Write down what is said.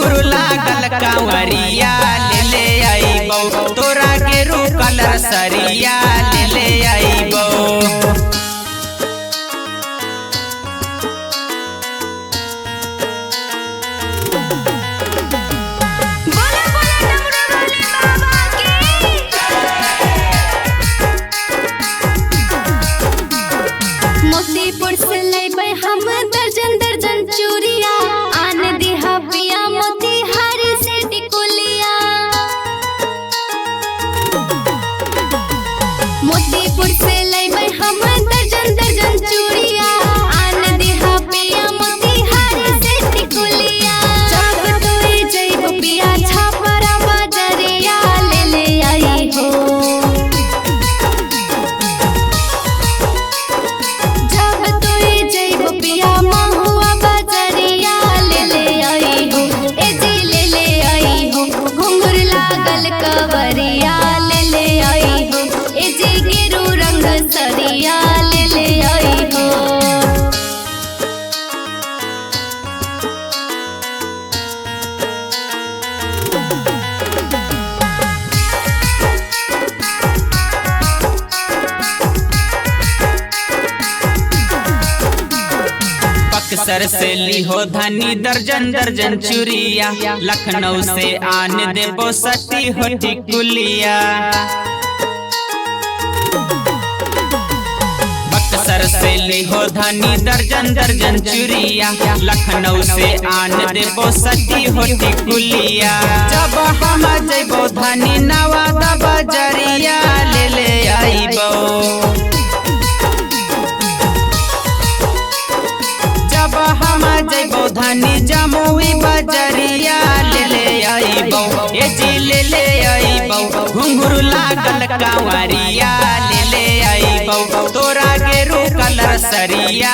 घुंघरू लागल कांवरिया ले ले आईबो तोरा गेरू कलर सरिया ले ले आईबो। मोतीपुर से लेबै हम दर्जन दर्जन चूड़िया आन दिहा पिया मोतीहारी से टिकुलिया। मोतीपुर से लेबै हम दर्जन दर्जन चूड़िया आन दिहा पिया मोतीहारी से टिकुलिया। जब तोई जइबो पिया छापरा बाजरिया ले ले आई हो। कवरिया ले ले आई हो ए जी गेरू रंग सरिया ले ले आई हो। बक्सर से लीहो धनी दर्जन दर्जन चूड़िया लखनऊ से आन देबो सती हो टिकुलिया। बक्सर से लीहो धनी दर्जन दर्जन चूड़िया लखनऊ से आन देबो सती हो टिकुलिया। जब हम जइबो धनी नवादा बजरिया ले ले आईबो। जब हम जइबो धनी जमुई बजरिया ले ले आईबो ए जी ले ले आईबो घुंघरू लागल कांवरिया ले ले आईबो तोरा गेरू कलर सरिया।